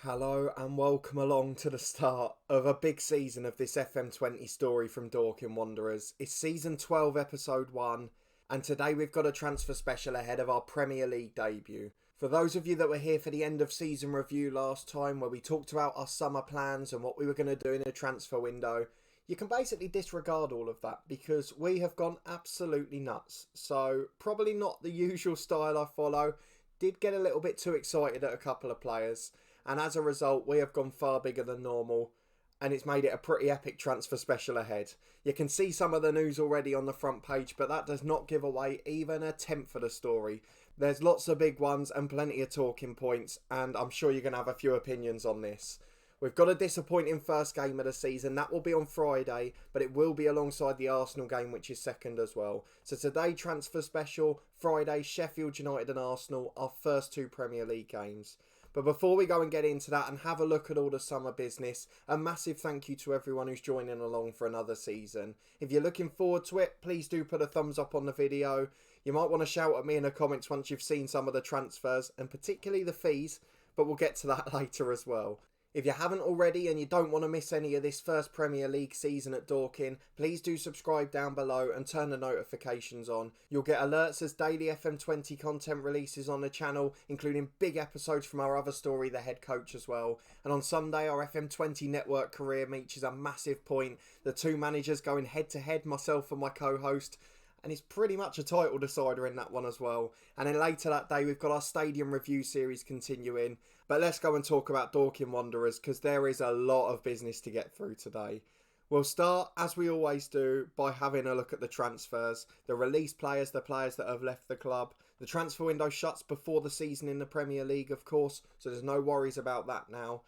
Hello and welcome along to the start of a big season of this FM20 story from Dorking Wanderers. It's season 12 episode 1 and today we've got a transfer special ahead of our Premier League debut. For those of you that were here for the end of season review last time where we talked about our summer plans and what we were going to do in the transfer window, you can basically disregard all of that because we have gone absolutely nuts. So probably not the usual style I follow, did get a little bit too excited at a couple of players. And as a result, we have gone far bigger than normal. And it's made it a pretty epic transfer special ahead. You can see some of the news already on the front page, but that does not give away even a tenth of the story. There's lots of big ones and plenty of talking points. And I'm sure you're going to have a few opinions on this. We've got a disappointing first game of the season. That will be on Friday, but it will be alongside the Arsenal game, which is second as well. So today, transfer special. Friday, Sheffield United and Arsenal, our first two Premier League games. But before we go and get into that and have a look at all the summer business, a massive thank you to everyone who's joining along for another season. If you're looking forward to it, please do put a thumbs up on the video. You might want to shout at me in the comments once you've seen some of the transfers, and particularly the fees, but we'll get to that later as well. If you haven't already and you don't want to miss any of this first Premier League season at Dorking, please do subscribe down below and turn the notifications on. You'll get alerts as daily FM20 content releases on the channel, including big episodes from our other story, The Head Coach, as well. And on Sunday, our FM20 network career meet is a massive point. The two managers going head to head, myself and my co-host. And it's pretty much a title decider in that one as well. And then later that day, we've got our stadium review series continuing. But let's go and talk about Dorking Wanderers because there is a lot of business to get through today. We'll start, as we always do, by having a look at the transfers. The released players, the players that have left the club. The transfer window shuts before the season in the Premier League, of course. So there's no worries about that now.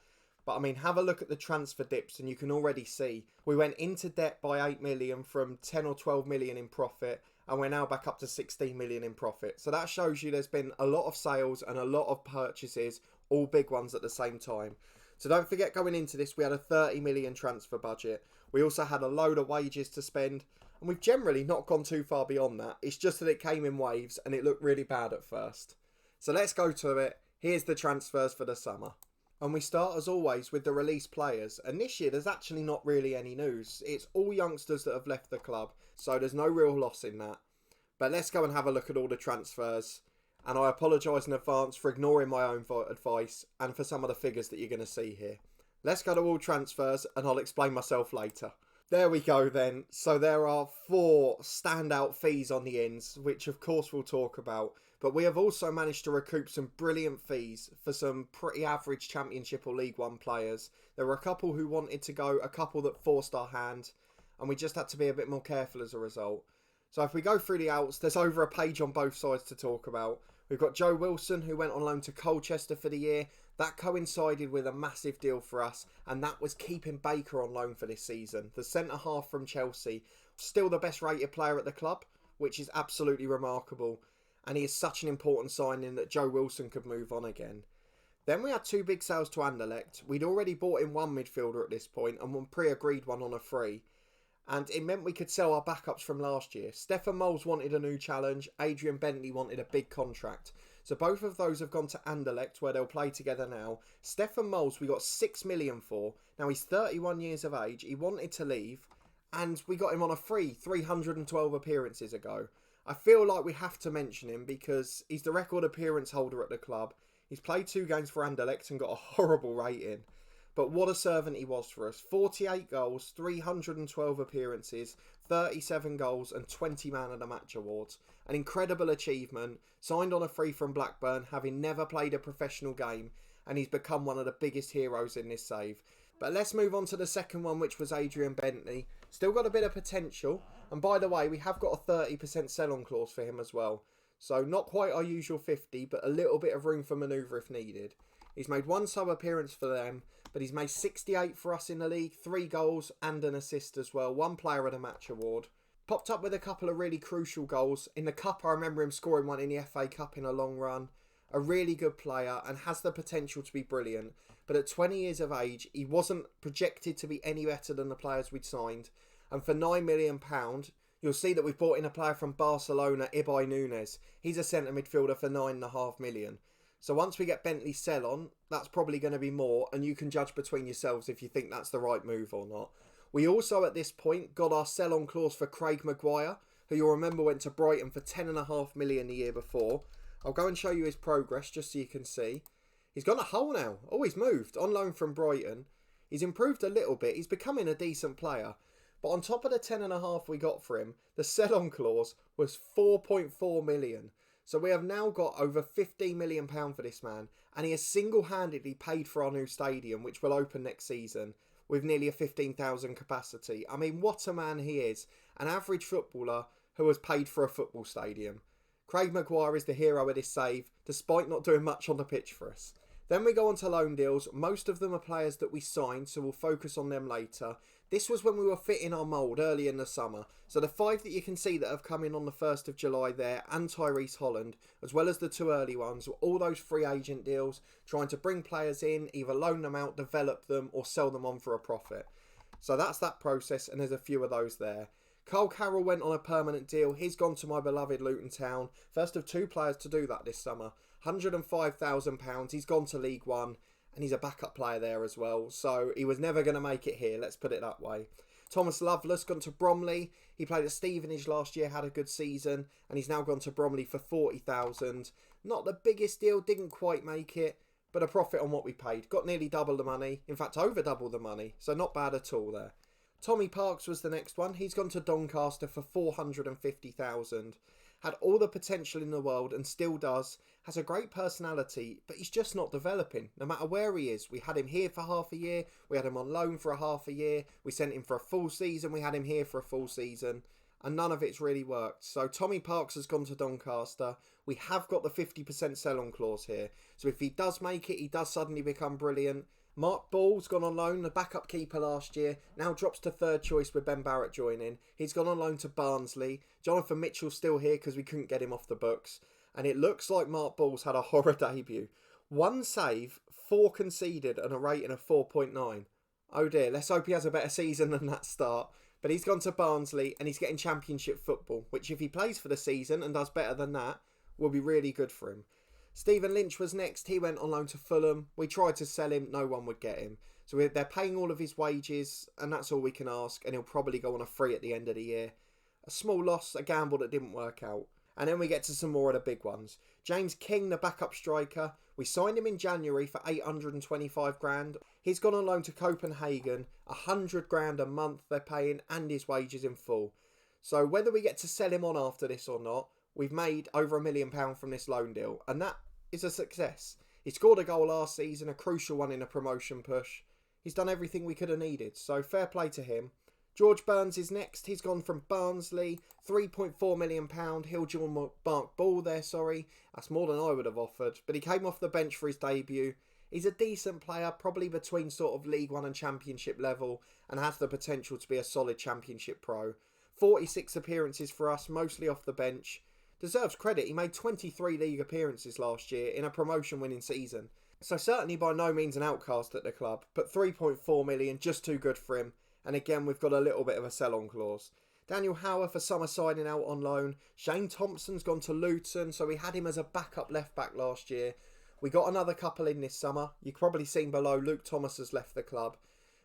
But I mean, have a look at the transfer dips and you can already see we went into debt by 8 million from 10 or 12 million in profit, and we're now back up to 16 million in profit. So that shows you there's been a lot of sales and a lot of purchases, all big ones at the same time. So don't forget, going into this, we had a 30 million transfer budget. We also had a load of wages to spend, and we've generally not gone too far beyond that. It's just that it came in waves and it looked really bad at first. So let's go to it. Here's the transfers for the summer. And we start, as always, with the released players. And this year, there's actually not really any news. It's all youngsters that have left the club, so there's no real loss in that. But let's go and have a look at all the transfers. And I apologise in advance for ignoring my own advice and for some of the figures that you're going to see here. Let's go to all transfers, and I'll explain myself later. There we go then. So there are 4 standout fees on the ends, which of course we'll talk about. But we have also managed to recoup some brilliant fees for some pretty average Championship or League One players. There were a couple who wanted to go, a couple that forced our hand, and we just had to be a bit more careful as a result. So if we go through the outs, there's over a page on both sides to talk about. We've got Joe Wilson, who went on loan to Colchester for the year. That coincided with a massive deal for us, and that was keeping Baker on loan for this season. The centre-half from Chelsea, still the best rated player at the club, which is absolutely remarkable. And he is such an important signing that Joe Wilson could move on again. Then we had 2 big sales to Anderlecht. We'd already bought in one midfielder at this point and one pre-agreed one on a free. And it meant we could sell our backups from last year. Stefan Moles wanted a new challenge. Adrian Bentley wanted a big contract. So both of those have gone to Anderlecht, where they'll play together now. Stefan Moles we got 6 million for. Now he's 31 years of age. He wanted to leave. And we got him on a free 312 appearances ago. I feel like we have to mention him because he's the record appearance holder at the club. He's played 2 games for Anderlecht and got a horrible rating. But what a servant he was for us. 48 goals, 312 appearances, 37 goals and 20 Man of the Match awards. An incredible achievement. Signed on a free from Blackburn, having never played a professional game. And he's become one of the biggest heroes in this save. But let's move on to the second one, which was Adrian Bentley. Still got a bit of potential. And by the way, we have got a 30% sell-on clause for him as well. So not quite our usual 50, but a little bit of room for manoeuvre if needed. He's made 1 sub-appearance for them, but he's made 68 for us in the league, 3 goals and an assist as well, 1 Player of the Match award. Popped up with a couple of really crucial goals. In the Cup, I remember him scoring one in the FA Cup in a long run. A really good player and has the potential to be brilliant. But at 20 years of age, he wasn't projected to be any better than the players we'd signed. And for £9 million, you'll see that we've brought in a player from Barcelona, Ibai Nunes. He's a centre midfielder for £9.5 million. So once we get Bentley's sell on, that's probably going to be more, and you can judge between yourselves if you think that's the right move or not. We also, at this point, got our sell on clause for Craig Maguire, who you'll remember went to Brighton for £10.5 million the year before. I'll go and show you his progress just so you can see. He's gone a hole now. Oh, he's moved. On loan from Brighton. He's improved a little bit. He's becoming a decent player. But on top of the 10.5 we got for him, the sell-on clause was 4.4 million. So we have now got over £15 million for this man, and he has single-handedly paid for our new stadium, which will open next season, with nearly a 15,000 capacity. I mean, what a man he is. An average footballer who has paid for a football stadium. Craig Maguire is the hero of this save, despite not doing much on the pitch for us. Then we go on to loan deals. Most of them are players that we signed, so we'll focus on them later. This was when we were fitting our mould early in the summer. So the 5 that you can see that have come in on the 1st of July there, and Tyrese Holland, as well as the 2 early ones, were all those free agent deals, trying to bring players in, either loan them out, develop them, or sell them on for a profit. So that's that process, and there's a few of those there. Carl Carroll went on a permanent deal. He's gone to my beloved Luton Town. First of 2 players to do that this summer. £105,000. He's gone to League One, and he's a backup player there as well. So he was never going to make it here, let's put it that way. Thomas Lovelace gone to Bromley. He played at Stevenage last year, had a good season, and he's now gone to Bromley for £40,000. Not the biggest deal, didn't quite make it, but a profit on what we paid. Got nearly double the money, in fact over double the money, so not bad at all there. Tommy Parks was the next one. He's gone to Doncaster for £450,000. Had all the potential in the world and still does. Has a great personality, but he's just not developing, no matter where he is. We had him here for half a year. We had him on loan for a half a year. We sent him for a full season. We had him here for a full season. And none of it's really worked. So Tommy Parks has gone to Doncaster. We have got the 50% sell-on clause here. So if he does make it, he does suddenly become brilliant. Mark Ball's gone on loan, the backup keeper last year, now drops to 3rd choice with Ben Barrett joining. He's gone on loan to Barnsley. Jonathan Mitchell's still here because we couldn't get him off the books. And it looks like Mark Ball's had a horror debut. 1 save, 4 conceded, and a rating of 4.9. Oh dear, let's hope he has a better season than that start. But he's gone to Barnsley and he's getting Championship football, which if he plays for the season and does better than that, will be really good for him. Stephen Lynch was next. He went on loan to Fulham. We tried to sell him. No one would get him. So they're paying all of his wages, and that's all we can ask. And he'll probably go on a free at the end of the year. A small loss, a gamble that didn't work out. And then we get to some more of the big ones. James King, the backup striker. We signed him in January for 825 grand. He's gone on loan to Copenhagen. 100 grand a month they're paying, and his wages in full. So whether we get to sell him on after this or not, we've made over £1 million from this loan deal, and that is a success. He scored a goal last season, a crucial one in a promotion push. He's done everything we could have needed, so fair play to him. George Burns is next. He's gone from Barnsley, £3.4 million. He'll join Mark Ball there, sorry. That's more than I would have offered, but he came off the bench for his debut. He's a decent player, probably between sort of League One and Championship level, and has the potential to be a solid Championship pro. 46 appearances for us, mostly off the bench. Deserves credit, he made 23 league appearances last year in a promotion winning season. So certainly by no means an outcast at the club, but 3.4 million, just too good for him. And again, we've got a little bit of a sell-on clause. Daniel Howarth for summer signing out on loan. Shane Thompson's gone to Luton, so we had him as a backup left-back last year. We got another couple in this summer. You've probably seen below, Luke Thomas has left the club.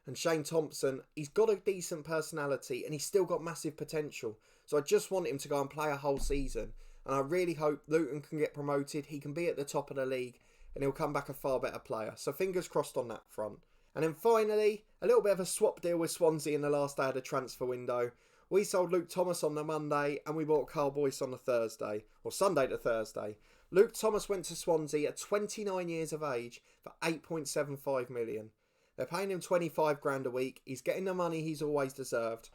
And Shane Thompson, he's got a decent personality and he's still got massive potential. So I just want him to go and play a whole season. And I really hope Luton can get promoted. He can be at the top of the league and he'll come back a far better player. So fingers crossed on that front. And then finally, a little bit of a swap deal with Swansea in the last day of the transfer window. We sold Luke Thomas on the Monday and we bought Carl Boyce on the Thursday, or Sunday to Thursday. Luke Thomas went to Swansea at 29 years of age for 8.75 million. They're paying him 25 grand a week. He's getting the money he's always deserved.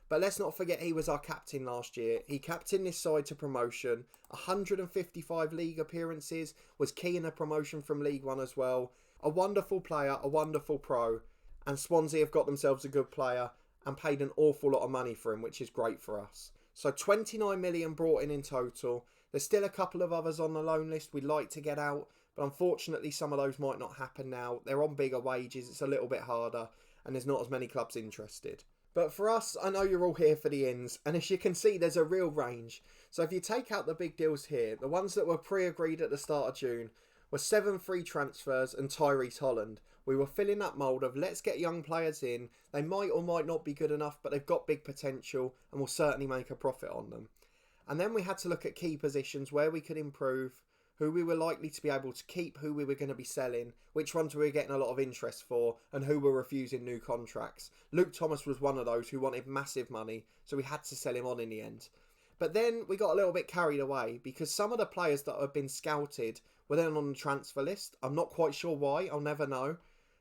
But let's not forget he was our captain last year. He captained this side to promotion. 155 league appearances, was key in a promotion from League One as well. A wonderful player, a wonderful pro. And Swansea have got themselves a good player and paid an awful lot of money for him, which is great for us. So 29 million brought in total. There's still a couple of others on the loan list we'd like to get out, but unfortunately some of those might not happen now. They're on bigger wages, it's a little bit harder, and there's not as many clubs interested. But for us, I know you're all here for the ins, and as you can see, there's a real range. So if you take out the big deals here, the ones that were pre-agreed at the start of June, were 7 free transfers and Tyrese Holland. We were filling that mould of let's get young players in. They might or might not be good enough, but they've got big potential and will certainly make a profit on them. And then we had to look at key positions where we could improve, who we were likely to be able to keep, who we were going to be selling, which ones we were getting a lot of interest for, and who were refusing new contracts. Luke Thomas was one of those who wanted massive money, so we had to sell him on in the end. But then we got a little bit carried away because some of the players that had been scouted were then on the transfer list. I'm not quite sure why, I'll never know.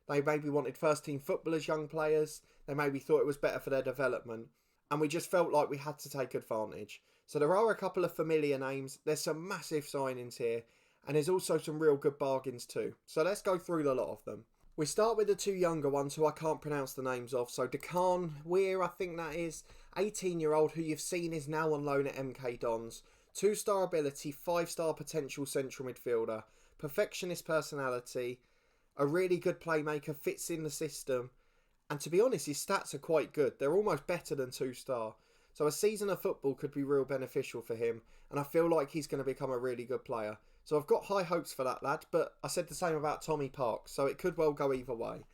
They maybe wanted first team footballers, young players. They maybe thought it was better for their development. And we just felt like we had to take advantage. So there are a couple of familiar names. There's some massive signings here. And there's also some real good bargains too. So let's go through a lot of them. We start with the 2 younger ones who I can't pronounce the names of. So Decan Weir, I think that is, 18-year-old who you've seen is now on loan at MK Dons. 2-star ability, 5-star potential central midfielder. Perfectionist personality. A really good playmaker, fits in the system. And to be honest, his stats are quite good. They're almost better than 2-star. So a season of football could be real beneficial for him. And I feel like he's going to become a really good player. So I've got high hopes for that lad, but I said the same about Tommy Park, so it could well go either way.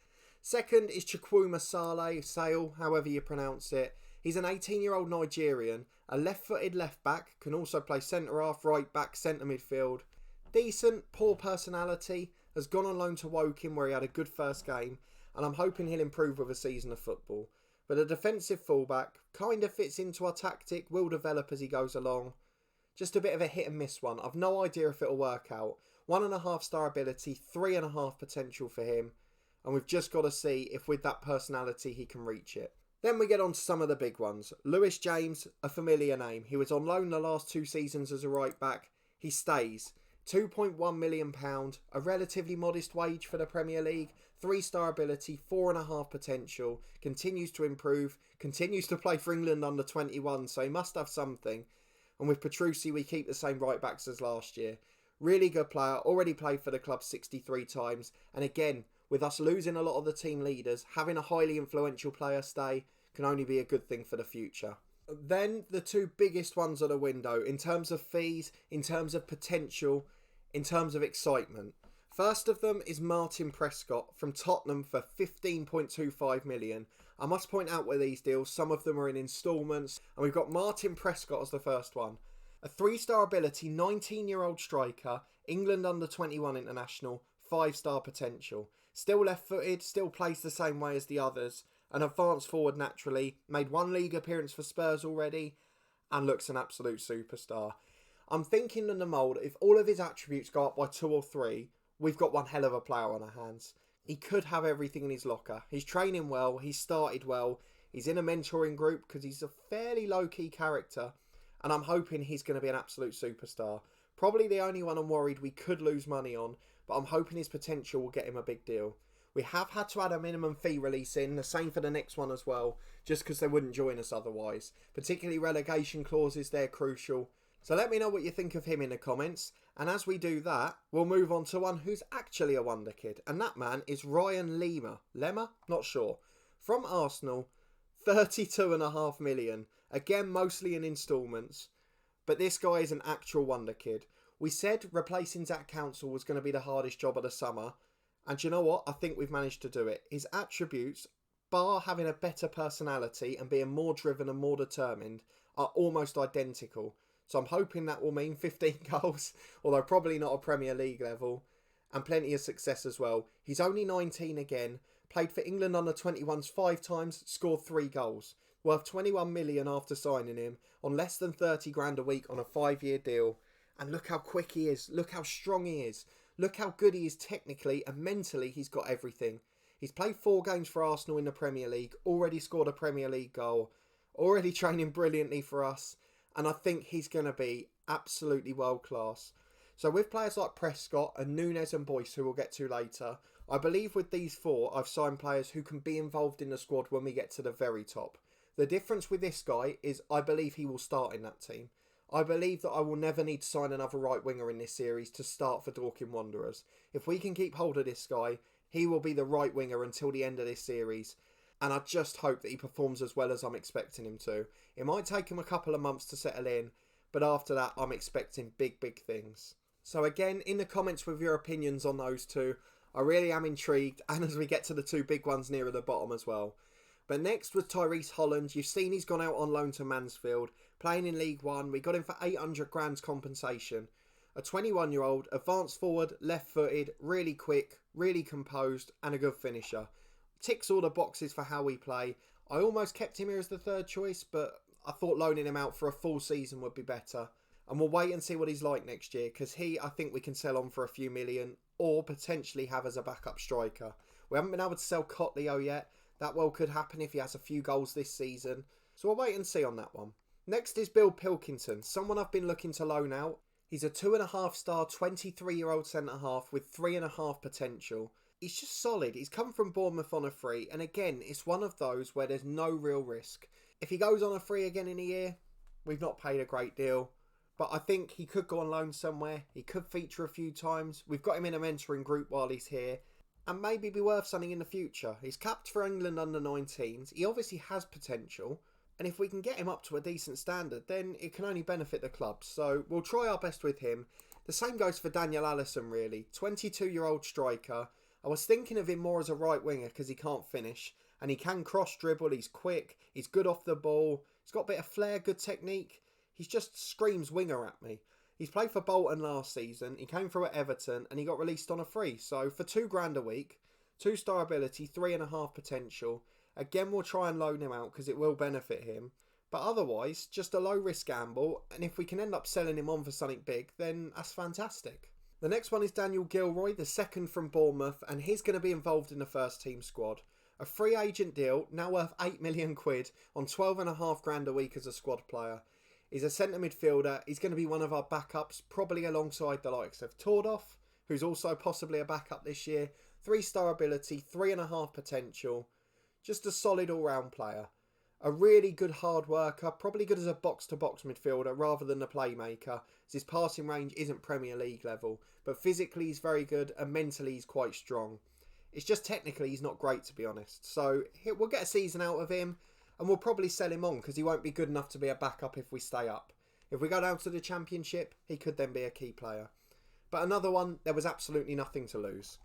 Second is Chicoy Masala, Sale, however you pronounce it. He's an 18-year-old Nigerian, a left-footed left-back, can also play centre-half, right-back, centre midfield. Decent, poor personality, has gone on loan to Woking where he had a good first game, and I'm hoping he'll improve with a season of football. But a defensive fullback, kind of fits into our tactic, will develop as he goes along. Just a bit of a hit and miss one. I've no idea if it'll work out. 1.5-star ability, 3.5 potential for him. And we've just got to see if with that personality he can reach it. Then we get on to some of the big ones. Lewis James, a familiar name. He was on loan the last 2 seasons as a right back. He stays. £2.1 million, a relatively modest wage for the Premier League. 3-star ability, 4.5 potential. Continues to improve. Continues to play for England under 21, so he must have something. And with Petrucci, we keep the same right backs as last year. Really good player, already played for the club 63 times. And again, with us losing a lot of the team leaders, having a highly influential player stay can only be a good thing for the future. Then the 2 biggest ones of the window, in terms of fees, in terms of potential, in terms of excitement. First of them is Martin Prescott from Tottenham for 15.25 million. I must point out with these deals, some of them are in instalments, and we've got Martin Prescott as the first one. A 3-star ability, 19-year-old striker, England under 21 international, 5-star potential. Still left-footed, still plays the same way as the others, an advanced forward naturally, made 1 league appearance for Spurs already, and looks an absolute superstar. I'm thinking in the mould, if all of his attributes go up by 2 or 3, we've got one hell of a player on our hands. He could have everything in his locker. He's training well, he's started well, he's in a mentoring group because he's a fairly low-key character, and I'm hoping he's going to be an absolute superstar. Probably the only one I'm worried we could lose money on, but I'm hoping his potential will get him a big deal. We have had to add a minimum fee release in, the same for the next one as well, just because they wouldn't join us otherwise. Particularly relegation clauses, they're crucial. So let me know what you think of him in the comments. And as we do that, we'll move on to one who's actually a wonder kid. And that man is Ryan Lima. Lemma? Not sure. From Arsenal, 32.5 million. Again, mostly in instalments. But this guy is an actual wonder kid. We said replacing Zach Council was going to be the hardest job of the summer. And you know what? I think we've managed to do it. His attributes, bar having a better personality and being more driven and more determined, are almost identical. So I'm hoping that will mean 15 goals, although probably not a Premier League level, and plenty of success as well. He's only 19 again, played for England under 21s 5 times, scored 3 goals. Worth 21 million after signing him, on less than 30 grand a week on a 5-year deal. And look how quick he is, look how strong he is, look how good he is technically, and mentally he's got everything. He's played 4 games for Arsenal in the Premier League, already scored a Premier League goal, already training brilliantly for us. And I think he's going to be absolutely world class. So with players like Prescott and Nunes and Boyce, who we'll get to later, I believe with these 4, I've signed players who can be involved in the squad when we get to the very top. The difference with this guy is I believe he will start in that team. I believe that I will never need to sign another right winger in this series to start for Dorking Wanderers. If we can keep hold of this guy, he will be the right winger until the end of this series. And I just hope that he performs as well as I'm expecting him to. It might take him a couple of months to settle in, but after that I'm expecting big, big things. So again, in the comments with your opinions on those two. I really am intrigued, and as we get to the two big ones nearer the bottom as well. But next was Tyrese Holland. You've seen he's gone out on loan to Mansfield, playing in League One. We got him for 800 grand compensation. A 21-year-old, advanced forward, left-footed, really quick, really composed, and a good finisher. Ticks all the boxes for how we play. I almost kept him here as the third choice, but I thought loaning him out for a full season would be better. And we'll wait and see what he's like next year, because I think we can sell on for a few million, or potentially have as a backup striker. We haven't been able to sell Cotleo yet. That well could happen if he has a few goals this season. So we'll wait and see on that one. Next is Bill Pilkington, someone I've been looking to loan out. He's a 2.5 star, 23-year-old centre-half with 3.5 potential. He's just solid. He's come from Bournemouth on a free, and again, it's one of those where there's no real risk. If he goes on a free again in a year, we've not paid a great deal. But I think he could go on loan somewhere. He could feature a few times. We've got him in a mentoring group while he's here. And maybe be worth something in the future. He's capped for England under-19s. He obviously has potential. And if we can get him up to a decent standard, then it can only benefit the club. So we'll try our best with him. The same goes for Daniel Allison, really. 22-year-old striker. I was thinking of him more as a right winger because he can't finish. And he can cross-dribble. He's quick. He's good off the ball. He's got a bit of flair, good technique. He just screams winger at me. He's played for Bolton last season. He came through at Everton and he got released on a free. So for £2,000 a week, 2-star ability, 3.5 potential. Again, we'll try and loan him out because it will benefit him. But otherwise, just a low risk gamble. And if we can end up selling him on for something big, then that's fantastic. The next one is Daniel Gilroy, the second from Bournemouth. And he's going to be involved in the first team squad. A free agent deal, now worth £8 million on 12.5 grand a week as a squad player. He's a centre midfielder. He's going to be one of our backups, probably alongside the likes of Tordoff, who's also possibly a backup this year. 3-star ability, 3.5 potential. Just a solid all-round player. A really good hard worker, probably good as a box-to-box midfielder rather than a playmaker, as his passing range isn't Premier League level. But physically he's very good and mentally he's quite strong. It's just technically he's not great, to be honest. So we'll get a season out of him. And we'll probably sell him on because he won't be good enough to be a backup if we stay up. If we go down to the Championship, he could then be a key player. But another one, there was absolutely nothing to lose.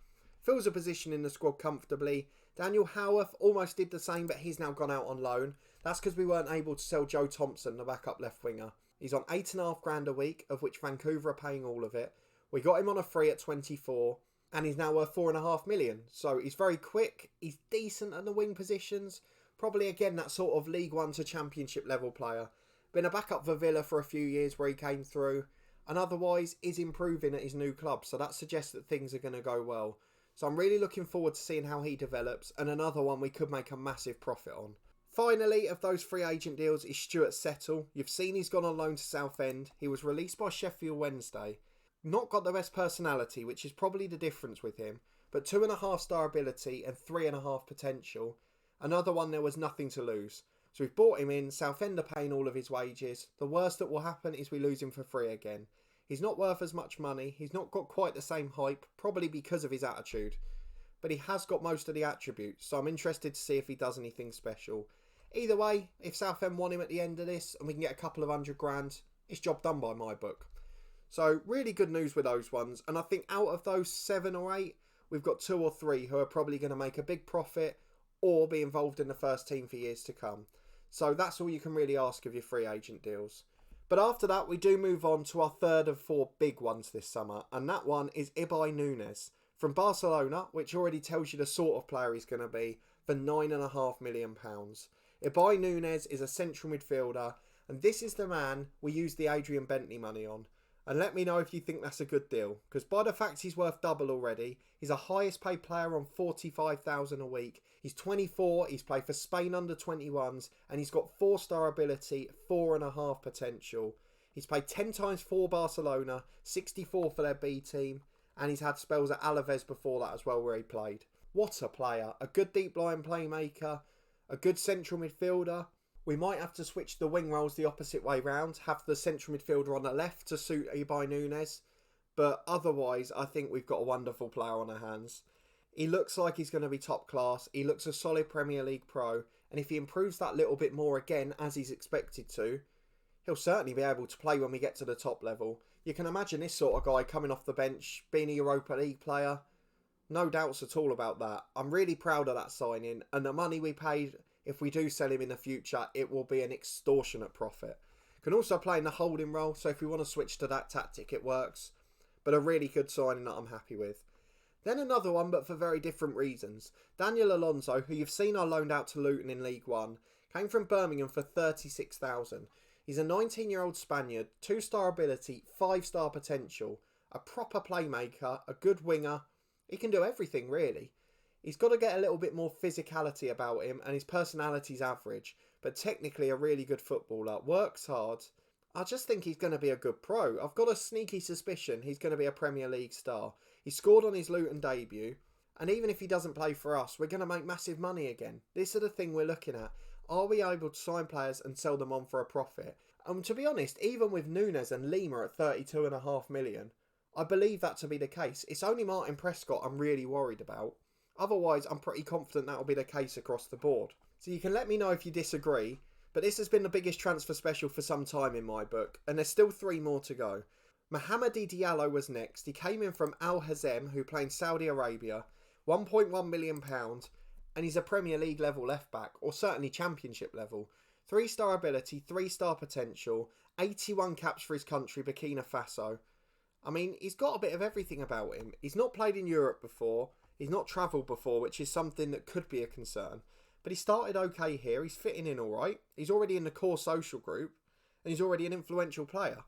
Fills a position in the squad comfortably. Daniel Howarth almost did the same, but he's now gone out on loan. That's because we weren't able to sell Joe Thompson, the backup left winger. He's on 8.5 grand a week, of which Vancouver are paying all of it. We got him on a free at 24, and he's now worth 4.5 million. So he's very quick. He's decent at the wing positions. Probably again that sort of League One to Championship level player. Been a backup for Villa for a few years where he came through. And otherwise is improving at his new club. So that suggests that things are going to go well. So I'm really looking forward to seeing how he develops. And another one we could make a massive profit on. Finally, of those free agent deals is Stewart Settle. You've seen he's gone on loan to Southend. He was released by Sheffield Wednesday. Not got the best personality, which is probably the difference with him. But 2.5-star ability and 3.5 potential. Another one there was nothing to lose. So we've bought him in. Southend are paying all of his wages. The worst that will happen is we lose him for free again. He's not worth as much money. He's not got quite the same hype, probably because of his attitude. But he has got most of the attributes, so I'm interested to see if he does anything special. Either way, if Southend want him at the end of this and we can get a couple of £100,000, it's job done by my book. So really good news with those ones. And I think out of those 7 or 8, we've got 2 or 3 who are probably going to make a big profit or be involved in the first team for years to come. So that's all you can really ask of your free agent deals. But after that, we do move on to our third of 4 big ones this summer. And that one is Ibai Nunes from Barcelona, which already tells you the sort of player he's going to be, for £9.5 million. Ibai Nunes is a central midfielder. And this is the man we used the Adrian Bentley money on. And let me know if you think that's a good deal. Because by the fact he's worth double already, he's a highest paid player on $45,000 a week. He's 24, he's played for Spain under 21s, and he's got 4-star ability, 4.5 potential. He's played 10 times for Barcelona, 64 for their B team, and he's had spells at Alaves before that as well where he played. What a player. A good deep line playmaker, a good central midfielder. We might have to switch the wing roles the opposite way round, have the central midfielder on the left to suit Ibai Nunes. But otherwise, I think we've got a wonderful player on our hands. He looks like he's going to be top class. He looks a solid Premier League pro. And if he improves that little bit more again, as he's expected to, he'll certainly be able to play when we get to the top level. You can imagine this sort of guy coming off the bench, being a Europa League player. No doubts at all about that. I'm really proud of that signing, and the money we paid, if we do sell him in the future, it will be an extortionate profit. Can also play in the holding role, so if we want to switch to that tactic, it works. But a really good signing that I'm happy with. Then another one, but for very different reasons. Daniel Alonso, who you've seen are loaned out to Luton in League One, came from Birmingham for 36,000. He's a 19-year-old Spaniard, 2-star ability, 5-star potential, a proper playmaker, a good winger. He can do everything, really. He's got to get a little bit more physicality about him, and his personality's average, but technically a really good footballer. Works hard. I just think he's going to be a good pro. I've got a sneaky suspicion he's going to be a Premier League star. He scored on his Luton debut, and even if he doesn't play for us, we're going to make massive money again. This is the thing we're looking at. Are we able to sign players and sell them on for a profit? To be honest, even with Nunes and Lima at 32.5 million, I believe that to be the case. It's only Martin Prescott I'm really worried about. Otherwise, I'm pretty confident that will be the case across the board. So you can let me know if you disagree, but this has been the biggest transfer special for some time in my book, and there's still 3 more to go. Mohammadi Diallo was next. He came in from Al Hazem, who played in Saudi Arabia, £1.1 million, and he's a Premier League level left back, or certainly Championship level. 3-star ability, 3-star potential, 81 caps for his country, Burkina Faso. I mean, he's got a bit of everything about him. He's not played in Europe before. He's not travelled before, which is something that could be a concern. But he started okay here. He's fitting in alright. He's already in the core social group. And he's already an influential player.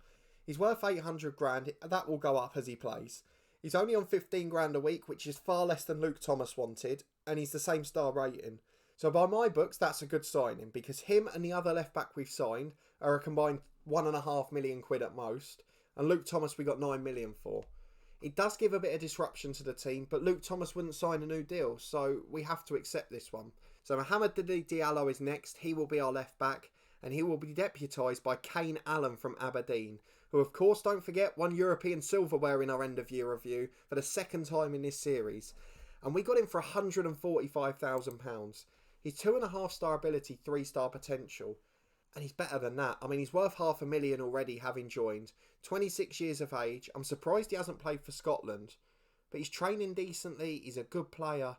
He's worth 800 grand. That will go up as he plays. He's only on 15 grand a week, which is far less than Luke Thomas wanted. And he's the same star rating. So by my books, that's a good signing. Because him and the other left back we've signed are a combined £1.5 million at most. And Luke Thomas we got 9 million for. It does give a bit of disruption to the team, but Luke Thomas wouldn't sign a new deal, so we have to accept this one. So Mohammadi Diallo is next. He will be our left back, and he will be deputised by Kane Allen from Aberdeen, who of course, don't forget, won European silverware in our end of year review for the 2nd time in this series. And we got him for £145,000. He's 2.5-star ability, 3-star potential. And he's better than that. I mean, he's worth £500,000 already having joined. 26 years of age. I'm surprised he hasn't played for Scotland. But he's training decently. He's a good player.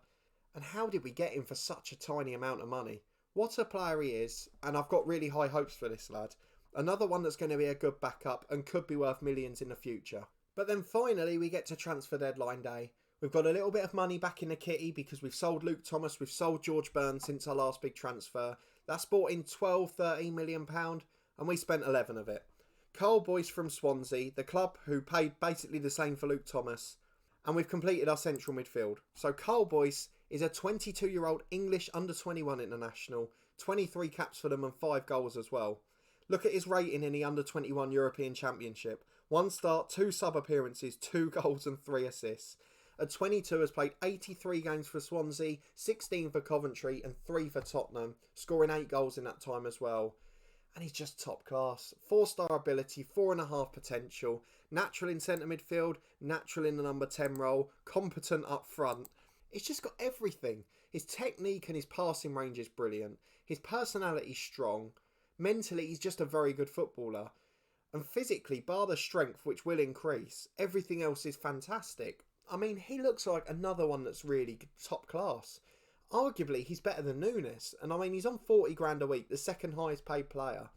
And how did we get him for such a tiny amount of money? What a player he is. And I've got really high hopes for this lad. Another one that's going to be a good backup and could be worth millions in the future. But then finally we get to transfer deadline day. We've got a little bit of money back in the kitty because we've sold Luke Thomas, we've sold George Burns since our last big transfer. That's brought in £12-13 million and we spent 11 of it. Carl Boyce from Swansea, the club who paid basically the same for Luke Thomas. And we've completed our central midfield. So Carl Boyce is a 22-year-old English under-21 international, 23 caps for them and 5 goals as well. Look at his rating in the under-21 European Championship. 1 start, 2 sub-appearances, 2 goals and 3 assists. At 22 has played 83 games for Swansea, 16 for Coventry and 3 for Tottenham, scoring 8 goals in that time as well. And he's just top class. 4-star ability, 4.5 potential, natural in centre midfield, natural in the number 10 role, competent up front. He's just got everything. His technique and his passing range is brilliant. His personality is strong. Mentally, he's just a very good footballer. And physically, bar the strength, which will increase, everything else is fantastic. I mean, he looks like another one that's really top class. Arguably, he's better than Nunes. And I mean, he's on 40 grand a week, the 2nd highest paid player.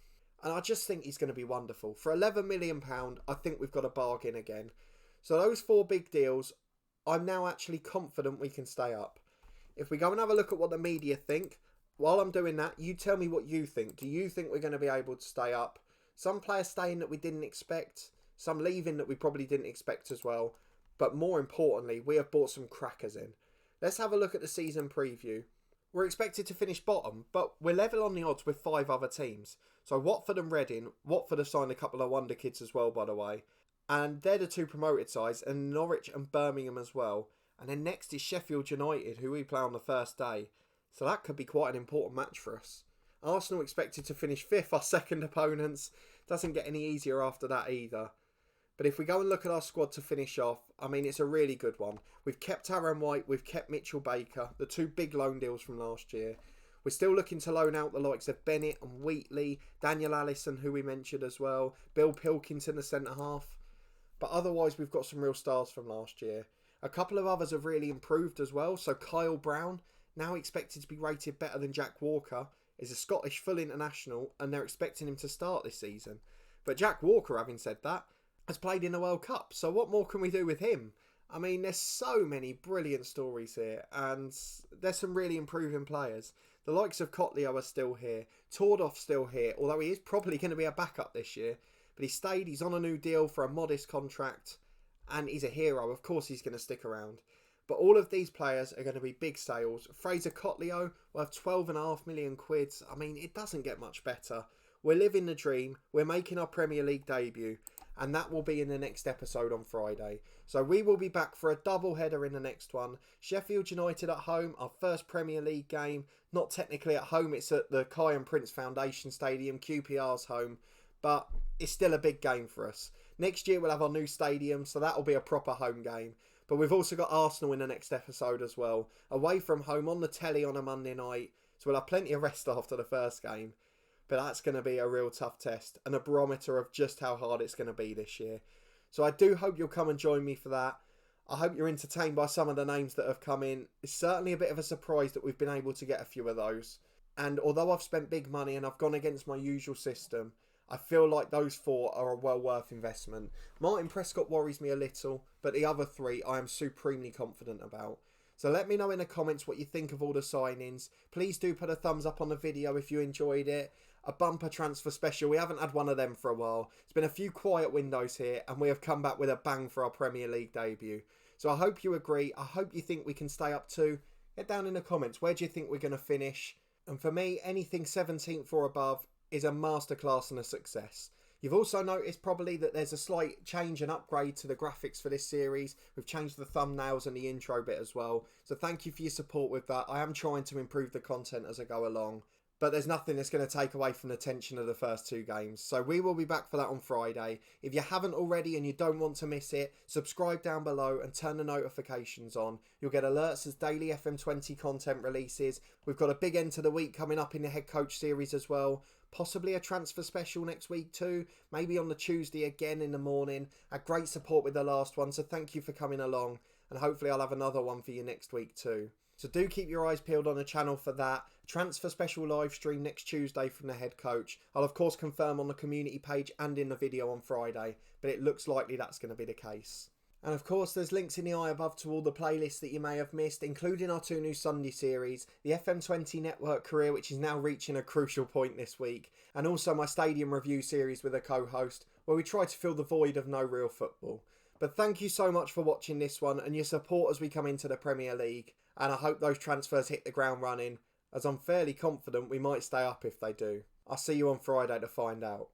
And I just think he's going to be wonderful. For £11 million, I think we've got a bargain again. So those 4 big deals, I'm now actually confident we can stay up. If we go and have a look at what the media think, while I'm doing that, you tell me what you think. Do you think we're going to be able to stay up? Some players staying that we didn't expect. Some leaving that we probably didn't expect as well. But more importantly, we have brought some crackers in. Let's have a look at the season preview. We're expected to finish bottom, but we're level on the odds with 5 other teams. So Watford and Reading. Watford have signed a couple of wonder kids as well, by the way. And they're the 2 promoted sides, and Norwich and Birmingham as well. And then next is Sheffield United, who we play on the first day. So that could be quite an important match for us. Arsenal expected to finish 5th, our second opponents. Doesn't get any easier after that either. But if we go and look at our squad to finish off, I mean, it's a really good one. We've kept Aaron White, we've kept Mitchell Baker, the 2 big loan deals from last year. We're still looking to loan out the likes of Bennett and Wheatley, Daniel Allison, who we mentioned as well, Bill Pilkington, the centre-half. but otherwise we've got some real stars from last year. A couple of others have really improved as well. So Kyle Brown, now expected to be rated better than Jack Walker, is a Scottish full international and they're expecting him to start this season. But Jack Walker, having said that, has played in the World Cup, so what more can we do with him? I mean, there's so many brilliant stories here, and there's some really improving players. The likes of Cotleo are still here, Tordoff's still here, although he is probably going to be a backup this year. But he stayed, he's on a new deal for a modest contract, and he's a hero. Of course he's going to stick around. But all of these players are going to be big sales. Fraser Cotleo will have 12.5 million quid. I mean, it doesn't get much better. We're living the dream. We're making our Premier League debut. And that will be in the next episode on Friday. So we will be back for a double header in the next one. Sheffield United at home, our first Premier League game. Not technically at home, it's at the Kai and Prince Foundation Stadium, QPR's home. But it's still a big game for us. Next year we'll have our new stadium, so that'll be a proper home game. But we've also got Arsenal in the next episode as well. Away from home on the telly on a Monday night. So we'll have plenty of rest after the first game. But that's going to be a real tough test and a barometer of just how hard it's going to be this year. So I do hope you'll come and join me for that. I hope you're entertained by some of the names that have come in. It's certainly a bit of a surprise that we've been able to get a few of those. And although I've spent big money and I've gone against my usual system, I feel like those 4 are a well worth investment. Martin Prescott worries me a little, but the other 3 I am supremely confident about. So let me know in the comments what you think of all the signings. Please do put a thumbs up on the video if you enjoyed it. A bumper transfer special. We haven't had one of them for a while. It's been a few quiet windows here and we have come back with a bang for our Premier League debut. So I hope you agree. I hope you think we can stay up too. Get down in the comments. Where do you think we're going to finish? And for me, anything 17th or above is a masterclass and a success. You've also noticed probably that there's a slight change and upgrade to the graphics for this series. We've changed the thumbnails and the intro bit as well. So thank you for your support with that. I am trying to improve the content as I go along. But there's nothing that's going to take away from the tension of the first 2 games. So we will be back for that on Friday. If you haven't already and you don't want to miss it, subscribe down below and turn the notifications on. You'll get alerts as daily FM20 content releases. We've got a big end to the week coming up in the head coach series as well. Possibly a transfer special next week too. Maybe on the Tuesday again in the morning. Had great support with the last one, so thank you for coming along. And hopefully I'll have another one for you next week too. So do keep your eyes peeled on the channel for that. Transfer special live stream next Tuesday from the head coach. I'll of course confirm on the community page and in the video on Friday, but it looks likely that's going to be the case. And of course there's links in the eye above to all the playlists that you may have missed, including our 2 new Sunday series, the FM20 network career which is now reaching a crucial point this week, and also my stadium review series with a co-host where we try to fill the void of no real football. But thank you so much for watching this one and your support as we come into the Premier League. And I hope those transfers hit the ground running, as I'm fairly confident we might stay up if they do. I'll see you on Friday to find out.